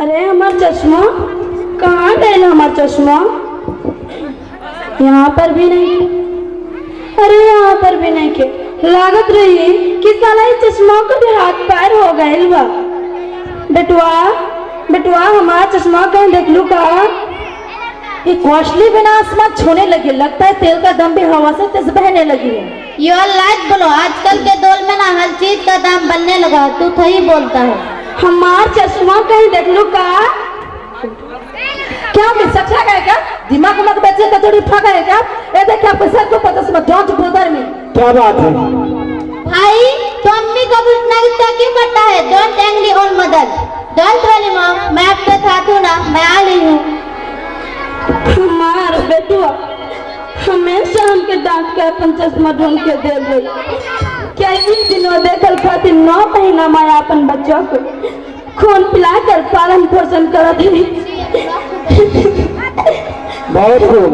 अरे हमारा चश्मा कहाँ गए? हमारा चश्मा यहाँ पर भी नहीं। अरे यहाँ पर भी नहीं के लागत रही कि साला इस चश्मा को भी हाथ पैर हो गए बा। बेटुआ बेटुआ हमारा चश्मा कहीं देख लू का? ये कॉस्टली बिना आसमान छूने लगी, लगता है तेल का दम भी हवा से तेज बहने लगी है। यू आर लाइट बोलो, आजकल के दौर में ना हर चीज का दाम बढ़ने लगा, तू सही बोलता है। हमारा चश्मा कहीं देख लू का? क्या सच्चा है क्या? दिमाग उमक बच्चे का थोड़ी ठगा है क्या? ये देखिए आपको सर को पता समझ डोंट बोदर में। क्या बात है भाई तो अम्मी को पूछना क्यों करता है? Don't angry on mother, don't worry mom, मैं आपके साथ हूँ ना, मैं आ रही हूँ। हमार बेटुआ हमेशा हमके डांट के अपन चश्मा ढूंढ के दे रही। क्या इन दिनों देखल खातिर 9 महीना में अपन बच्चों को खून पिलाकर पालन पोषण करत है। बहुत खूब।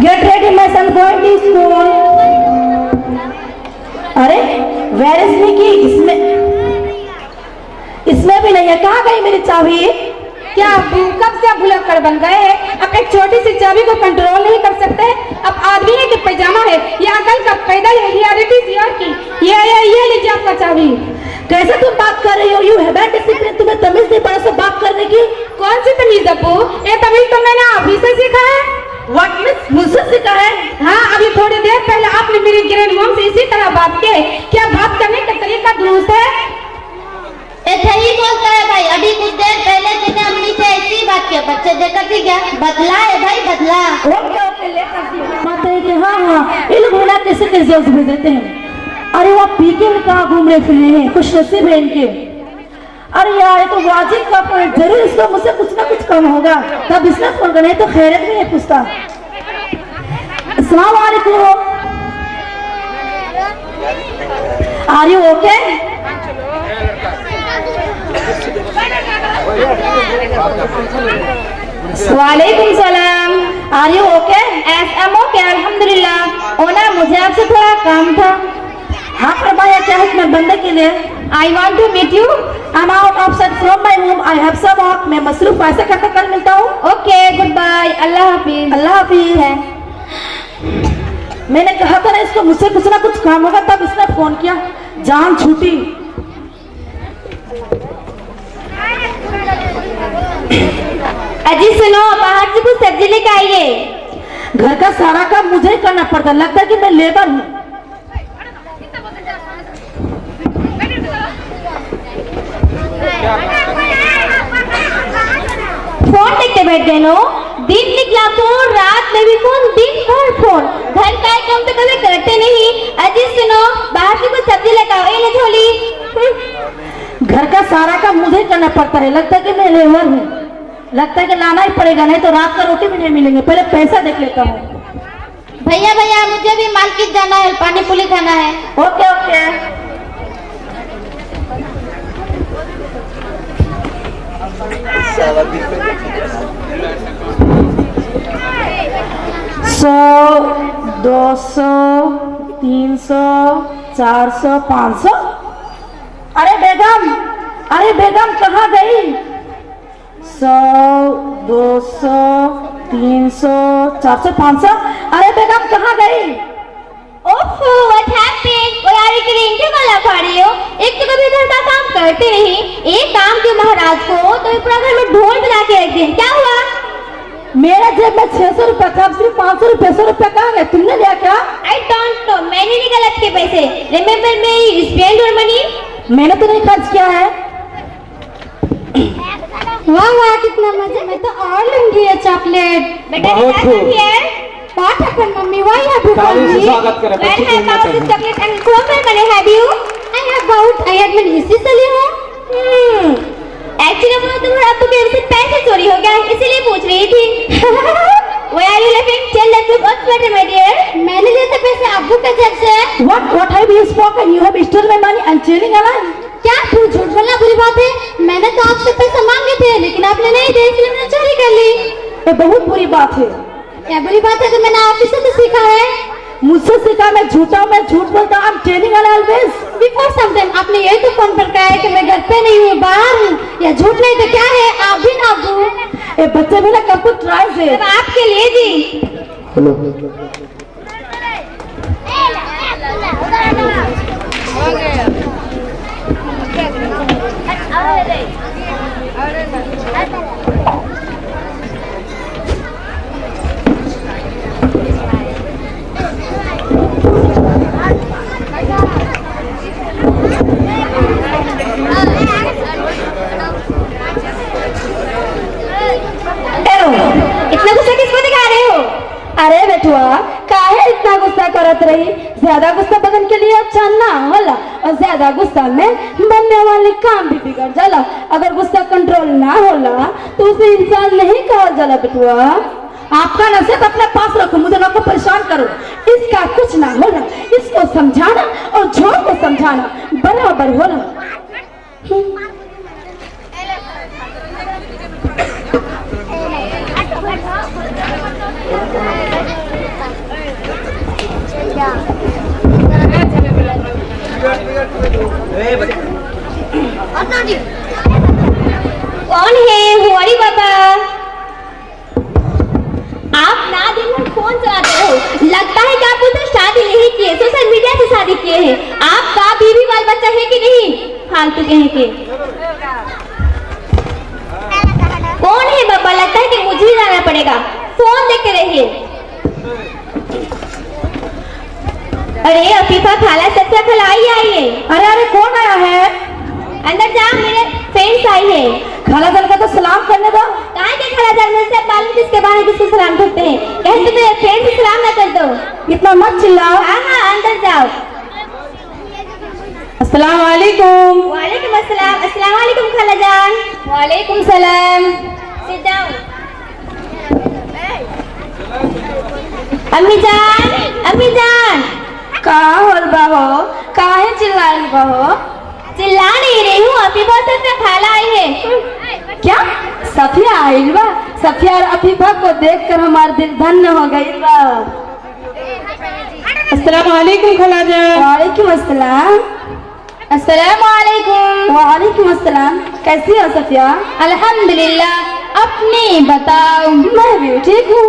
Get ready my son going to school. अरे वेयर इज निकी? इसमें भी नहीं है। कहाँ गई मेरी चाबी? क्या कब से आप भुलक्कड़ बन गए हैं? अब एक छोटी सी चाबी को कंट्रोल नहीं कर सकते? अब आदमी है कि पैजामा है? ये अकल का पैदा है, हेरिडिटी जीवन की। ये लीजिए आपका चाबी। कैसे तुम बात कर रही हो? यू हैव डिसिप्लिन, तुम्हें तमीज नहीं पड़ा सब बात करने की? कौन सी तमीज अपू? ये तमीज तो मैंने अभी से सीखा है। व्हाट मींस मुझसे सीखा है? हाँ, अभी थोड़ी देर पहले आपने मेरी ग्रैंड मॉम से इसी तरह बात की है। क्या बात करने का तरीका दुरुस्त है? सही बोलता है भाई, अभी कुछ देर पहले तेने अम्मी से ऐसी बात की, बच्चे देखकर थी क्या? बदला है भाई, बदला। ओके लेकर बात है कि हाँ ये लोग होना कैसे कैसे भेज देते हैं। अरे वो पीके में कहाँ घूम रहे फिर रहे हैं, खुश नसीब है इनके। अरे यार ये तो वाजिब का पॉइंट, जरूर इसको मुझसे कुछ ना कुछ कम होगा तब इसने फोन करना है, तो खैरियत नहीं है पूछता। अस्सलाम वालेकुम, आर यू ओके? वालेकुम सलाम। Are you okay? Am okay अल्हम्दुलिल्लाह। ओना मुझे आपसे थोड़ा काम था। हाँ फरमाया, क्या है मैं बंदे के लिए? I want to meet you. I'm out of sight from my home. I have some work. मैं मसरूफ पैसे करके कल मिलता हूँ। ओके गुड बाय, अल्लाह हाफिज। अल्लाह हाफिज है। मैंने कहा था ना इसको मुझसे कुछ ना कुछ काम होगा, तब इसने फोन किया, जान छूटी। अजी सुनो, बाहर से कुछ सब्जी लेके आइए। घर का सारा काम मुझे ही करना पड़ता, लगता है कि मैं लेबर हूँ। फोन देखते बैठ गए लो। दिन निकला फोन, रात में भी फोन, दिन भर फोन। घर का काम तो कभी करते नहीं। अजी सुनो, बाहर से कुछ सब्जी लेकर आओ। ये ले झोली। घर का सारा काम मुझे ही करना पड़ता है, लगता है कि मैं लेबर हूँ। लगता है कि लाना ही पड़ेगा, नहीं तो रात का रोटी भी नहीं मिलेंगे। पहले पैसा देख लेता हूँ। भैया भैया मुझे भी मार्केट जाना है, पानी पूरी खाना है। Okay okay. सौ 200 300 400 500। अरे बेगम कहाँ गई? 100 200 300 400 500। अरे बेगम कहाँ गई? ओफो व्हाट हैपेंड? ओ यार ये क्यों गला फाड़ी हो? एक तो कभी घर का काम करते नहीं, एक काम के महाराज को तो पूरा घर में ढोल बजा के रख दिए। क्या हुआ? मेरा जेब में 600 रुपया था, सिर्फ 500 रुपया 100 रुपया कहाँ गए? तुमने लिया क्या? आई डोंट नो, मैंने नहीं गलत के पैसे। Remember me spend your money. मैंने तो नहीं खर्च किया है। वाह वाह कितना मजा, मैं तो और लूंगी ये चॉकलेट। बेटा बहुत खूब। What happened, mommy? Why have you ताली called से me? स्वागत करें, Where बच्चे have खेलना found this चाहिए। chocolate and from where मैंने have you? I had मैं हिस्से से ली हूँ। Actually वो तुम्हारा आपको मेरे से पैसे चोरी हो गया, इसीलिए पूछ रही थी। Why are you laughing? Tell the truth. What's matter, my dear? मैंने लिए थे पैसे अब्बू के जेब से। What have you spoken? You have stolen my money and telling a lie? क्या तू झूठ बोलना बुरी बात है? मैंने तो आपसे पैसे मांगे थे, लेकिन आपने नहीं दिए, इसलिए मैंने चोरी कर ली। ये बहुत बुरी बात है। क्या बुरी बात है? तो मैंने आप से तो सीखा है। मुझसे सीखा, मैं झूठा हूँ, मैं झूठ बोलता हूँ। Training always before some time आपने यही तो फोन पर कहा है कि मैं घर पे नहीं हूँ, बाहर हूँ। या झूठ नहीं तो क्या है? आप भी ना ये बच्चे भी ना कंप्यूटराइज है। आपके लिए जी। हेलो इतना गुस्सा किसको दिखा रहे हो? अरे बेटुआ, काहे इतना गुस्सा करत रही? ज्यादा गुस्सा बदन के लिए अच्छा ना होला, और ज्यादा गुस्सा में बनने वाले काम भी बिगड़ जाला। अगर गुस्सा कंट्रोल ना होला तो उसे इंसान नहीं कहा जाला। बेटुआ, आपका नसीब अपने पास रखो, मुझे ना को परेशान करो। इसका कुछ ना होला, इसको समझाना और झोल को समझाना बराबर होला। कौन है? हुआरी बाबा, आप ना दिन भर फोन चलाते हो। लगता है कि आप उधर शादी नहीं किए, सोशल मीडिया से शादी किए हैं। आपका बीवी बाल बच्चा है कि नहीं? फालतू कहे के। कौन है बाबा? लगता है कि मुझे ही जाना पड़ेगा। फोन देखते रहिए। अरे अफीफा खाला, सच्चा खाला, आइए। अरे अरे, कौन आया है? अंदर जाओ, मेरे फ्रेंड्स आई है। खाला जान का तो सलाम करने दो। कहाँ के खाला जान? मुझसे मालूम किसके बारे किसको सलाम करते हैं? कहीं तो मेरे फ्रेंड से सलाम ना कर दो। इतना मत चिल्लाओ। हाँ हाँ, अंदर जाओ। अस्सलाम वालेकुम। वालेकुम अस्सलाम। अस्सलाम वालेकुम खाला जान। वालेकुम सलाम। Sit down. अम्मी जान, अम्मी जान। कहाँ होल बाहो? काहे चिल्लाइल बाहो? चिल्ला नहीं रही हूँ, अफीफा से खाला आई है। क्या सफिया आइल बा? सफिया और अफीफा को देखकर हमारा दिल धन्य हो गई बा। अस्सलाम वालेकुम खाला जान। वालेकुम अस्सलाम। अस्सलाम वालेकुम। वालेकुम अस्सलाम। कैसी हो सफिया? अल्हम्दुलिल्लाह, अपनी बताओ। मैं भी ठीक हूँ।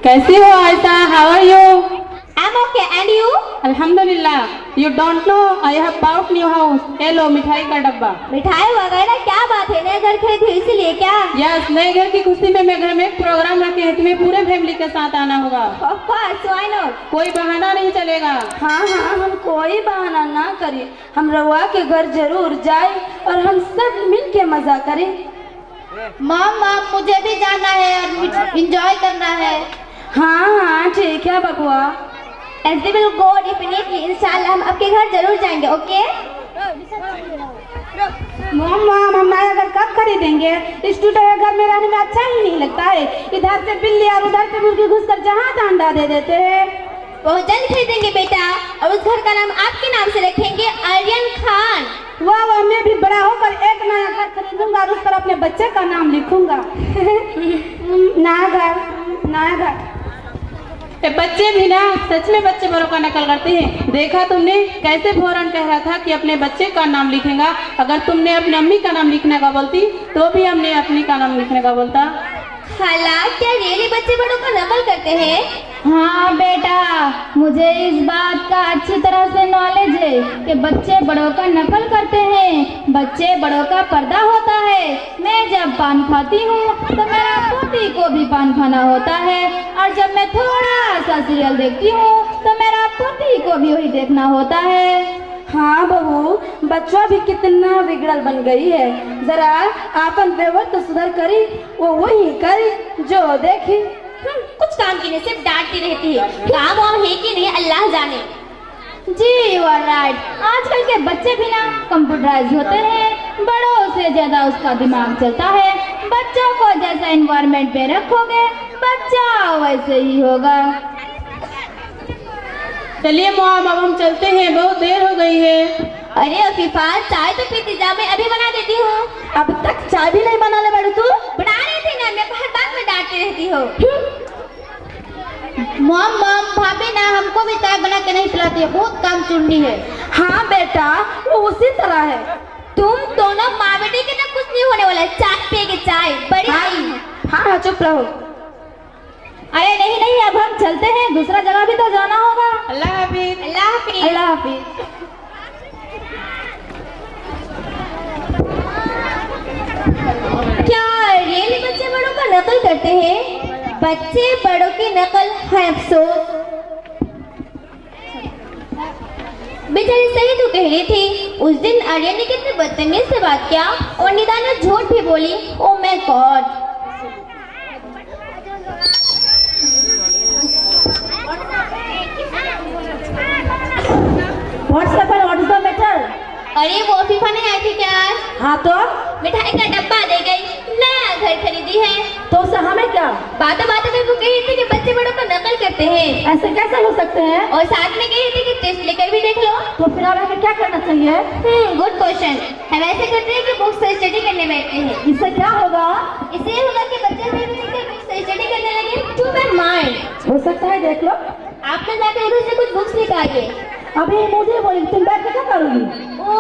कैसी हो Ayesha? How are you? I'm okay, and you? अल्हम्दुलिल्लाह। You don't know I have bought new house. ये लो मिठाई का डब्बा। मिठाई वगैरह क्या बात है? नया घर खरीदे इसीलिए क्या? यस, नए घर की खुशी में मैं घर में एक प्रोग्राम रखे हैं, तुम्हें पूरे फैमिली के साथ आना होगा। Of course, why not? कोई बहाना नहीं चलेगा। हाँ हाँ, हम कोई बहाना ना करें, हम रवा के घर जरूर जाए और हम सब मिल के मजा करें। मॉम मुझे भी जाना है और एंजॉय करना है। हाँ हाँ ठीक है बबुआ। As we will go definitely, इंशाल्लाह हम आपके घर जरूर जाएंगे, ओके? मम्मा, हम नया घर कब खरीदेंगे? इस टूटे हुए घर में रहने में अच्छा ही नहीं लगता है। इधर से बिल्ली और उधर से मुर्गी घुसकर जहाँ अंडा दे देते हैं। बहुत जल्द खरीदेंगे बेटा, और उस घर का नाम आपके नाम से रखेंगे, आर्यन खान। वाह, मैं भी बड़ा होकर एक नया घर खरीदूंगा और उस पर अपने बच्चे का नाम लिखूंगा। नया घर। बच्चे भी ना सच में बच्चे बड़ों का नकल करते हैं। देखा तुमने कैसे फौरन कह रहा था कि अपने बच्चे का नाम लिखेगा। अगर तुमने अपनी अम्मी का नाम लिखने का बोलती तो भी हमने अपनी का नाम लिखने का बोलता। खाला, क्या रियली बच्चे बड़ों का नकल करते हैं? हाँ बेटा, मुझे इस बात का अच्छी तरह से नॉलेज है कि बच्चे बड़ों का नकल करते हैं। बच्चे बड़ों का पर्दा होता है। मैं जब पान खाती हूँ तो मेरा पोती को भी पान खाना होता है, और जब मैं थोड़ा सा सीरियल देखती हूँ तो मेरा पोती को भी वही देखना होता है। हाँ बहू, बच्चा भी कितना बिगड़ल बन गई है। जरा आपन व्यवहार तो सुधर करी, वो वही करी जो देखी। कुछ काम की नहीं, सिर्फ डांटती रहती है। काम वाम है कि नहीं अल्लाह जाने। जी यू आर राइट। आजकल के बच्चे भी ना कंप्यूटराइज होते हैं, बड़ों से ज्यादा उसका दिमाग चलता है। बच्चों को जैसा एनवायरनमेंट में रखोगे बच्चा वैसे ही होगा। चलिए मॉम, अब हम चलते हैं, बहुत देर हो गई है। अरे अफीफा, चाय तो पीती जा, मैं अभी बना देती हूँ। अब तक चाय भी नहीं बनाने बैठी तू? बना रही थी ना, मैं हर बात में डांटती रहती हो। मॉम मॉम भाभी ना हमको भी चाय बना के नहीं पिलाती है, बहुत काम चुननी है। हाँ बेटा, वो उसी तरह है। तुम दोनों माँ बेटी के ना कुछ नहीं होने वाला है। चाय पिएगी, चाय बड़ी आई। हाँ चुप रहो। अरे नहीं नहीं, अब हम चलते हैं, दूसरा जगह भी तो जाना होगा। अल्लाह हाफिज। अल्लाह हाफिज। अल्लाह हाफिज। क्या रियली बच्चे बड़ों का नकल करते हैं? बच्चे बड़ों की नकल है अफसोस। बेचारी सही तो कह रही थी। उस दिन आर्यन ने कितने बदतमीज से बात किया और निदा ने झूठ भी बोली। Oh my God. What's the matter? अरे वो फीफा नहीं आई थी क्या आज? हाँ तो मिठाई का डब्बा दे गई, नया घर खरीदी है। तो उससे हमें क्या? बातों बातों में वो कही थी कि बच्चे बड़ों का नकल करते हैं ऐसे कैसे हो सकते हैं? और साथ में कही थी कि टेस्ट लेकर भी देख लो। तो फिर अब हमें क्या करना चाहिए? Good question. हम ऐसे करते हैं कि बुक्स से स्टडी करने बैठते हैं। इससे क्या होगा? इससे ये होगा कि बच्चे भी बुक्स से स्टडी करने लगे। To my mind. हो सकता है, देख लो। आपने जाकर उधर से कुछ बुक्स निकालिए। अभी मुझे बोली, तुम बैठ के क्या करोगी? ओ,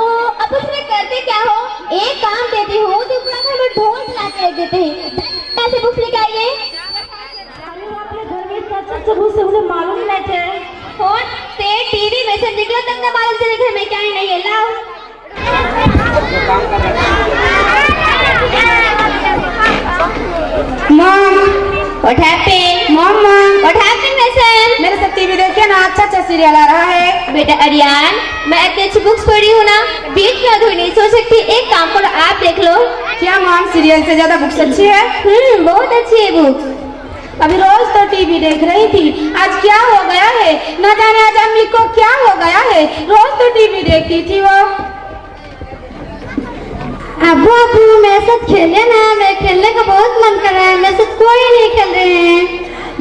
अब उसमें करते क्या हो? एक काम देती हूँ तो पूरा घर में ढोल चला के रख देते हैं। कैसे बुक्स निकालिए? अपने घर में इतना अच्छा बुक से मुझे मालूम ही नहीं थे। फोन से टीवी में से निकलो तब ना मालूम चले घर में क्या ही नहीं है। लाओ। Mom, What happened? Mom, What happened Hasan? मेरे साथ टीवी देखिए ना, अच्छा सीरियल आ रहा है। बेटा अरियान, मैं इतनी अच्छी बुक्स पढ़ी हूँ ना, बीच में अधूरी नहीं सो सकती। एक काम करो, आप देख लो। क्या मॉम, सीरियल से ज्यादा बुक्स अच्छी है? बहुत अच्छी है बुक्स। अभी रोज तो टीवी देख रही थी, आज क्या हो गया है? न जाने आज अम्मी को क्या हो गया है, रोज तो टीवी देखती थी वो। अबू अबू मेरे साथ खेले ना, मैं खेलने का बहुत मन कर रहा है। मेरे साथ कोई नहीं खेल रहे हैं।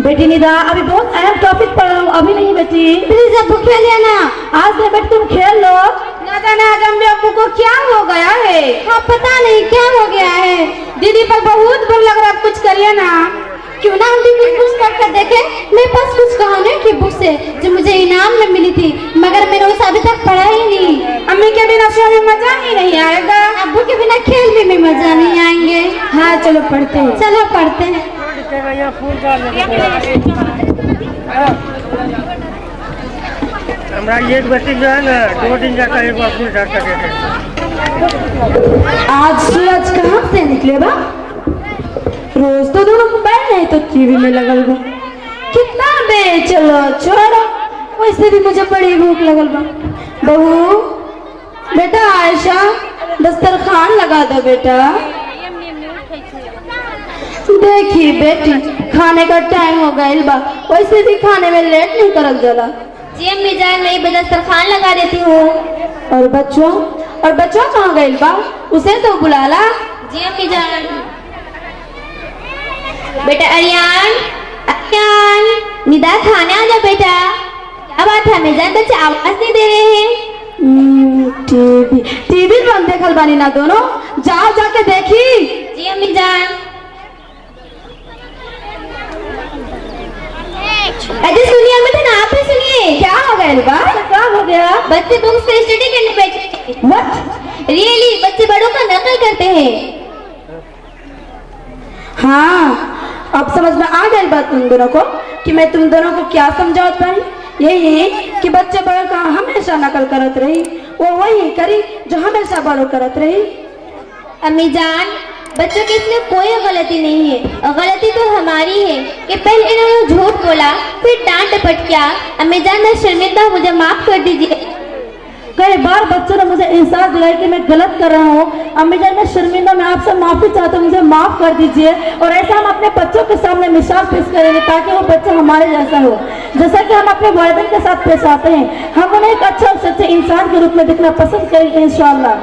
बेटी निदा, अभी बहुत अहम टॉपिक पढ़ रहा हूँ, अभी नहीं बेटी। प्लीज अबू खेलिए ना। आज से बेटी तुम खेल लो। न जाने आज अम्मी अबू को क्या हो गया है। हाँ पता नहीं क्या हो गया है। दीदी पर बहुत बुरा लग रहा है, कुछ करिए ना। क्यों ना हम भी कुछ बुक्स पढ़कर देखें। मेरे पास कुछ कहानियों की बुक्स है जो मुझे इनाम में मिली थी, मगर मैंने उसे अभी तक पढ़ा ही नहीं। अम्मी के बिना शो में मजा ही नहीं आएगा, अब्बू के बिना खेल में मजा नहीं आएंगे। हाँ चलो पढ़ते हैं। चलो पढ़ते हैं। हमारा एक बच्चे जो है ना 2 दिन जाकर एक बार फूल डाल सके थे। आज सूरज कहाँ से निकले बा? रोज तो दोनों मोबाइल नहीं तो टीवी में लगल बा। कितना बे, चलो छोड़ो, वैसे भी मुझे बड़ी भूख लगल बा। बहू, बेटा आयशा, दस्तरखान लगा दो बेटा। देखी बेटी, खाने का टाइम हो गया बा, वैसे भी खाने में लेट नहीं करल जाला। जी अम्मी जान, मैं दस्तरखान लगा देती हूँ। और बच्चों कहाँ गए बा? उसे तो बुला ला। जी अम्मी जान। बेटा अरियान, अरियान, निदा खाने आ जाओ बेटा। क्या बात है अम्मी जान, बच्चे आवाज नहीं दे रहे हैं? टीवी बंद देखल बानी ना दोनों, जाओ जाके देखी। जी अम्मी जान। अरे सुनिए अम्मी जान, आप ही सुनिए। क्या हो गया बा? क्या हो गया? बच्चे बुक्स से स्टडी करने बैठे। व्हाट? रियली बच्चे बड़ों का नकल करते हैं। हाँ, अब समझ में आ गई बात तुम दोनों को कि मैं तुम दोनों को क्या समझावत पाई। यही कि बच्चे बड़ों का हमेशा नकल करत रही, वो वही करी जो हमेशा बड़ों करत रही। अम्मी जान, बच्चों की इसमें कोई गलती नहीं है। गलती तो हमारी है कि पहले इन्होंने झूठ बोला, फिर डांट डपट किया। अम्मी जान मैं शर्मिंदा, मुझे माफ कर दीजिए। कई बार बच्चों ने मुझे एहसास दिलाया कि मैं गलत कर रहा हूँ। अम्मी जान मैं शर्मिंदा, मैं आपसे माफी चाहता हूँ, मुझे माफ कर दीजिए। और ऐसा हम अपने बच्चों के सामने मिसाल पेश करेंगे ताकि वो बच्चा हमारे जैसा हो, जैसा कि हम अपने वालिदैन के साथ पेश आते हैं। हम उन्हें एक अच्छा और सच्चे इंसान के रूप में दिखना पसंद करेंगे इंशाअल्लाह।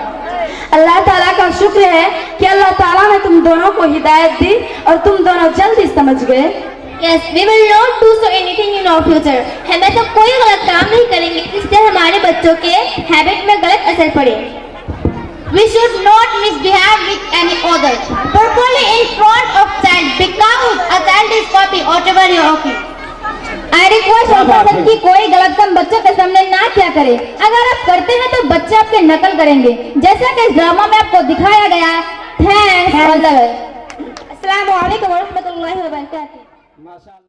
अल्लाह ताला का शुक्र है कि अल्लाह ताला ने तुम दोनों को हिदायत दी और तुम दोनों जल्दी समझ गए। Yes, we will not do so anything in our future. हम ऐसा कोई गलत काम नहीं करेंगे जिससे हमारे बच्चों के हैबिट में गलत असर पड़े। We should not misbehave with any other, particularly in front of child, because a child is copy whatever you are. अरे वाश ऑपरेशन की कोई गलत काम बच्चों के सामने ना क्या करे। अगर आप करते हैं तो बच्चे आपके नकल करेंगे, जैसा कि इस ड्रामा में आपको दिखाया गया है। थैंक्स। अस्सलाम वालेकुम व रहमतुल्लाहि व बरकातहू।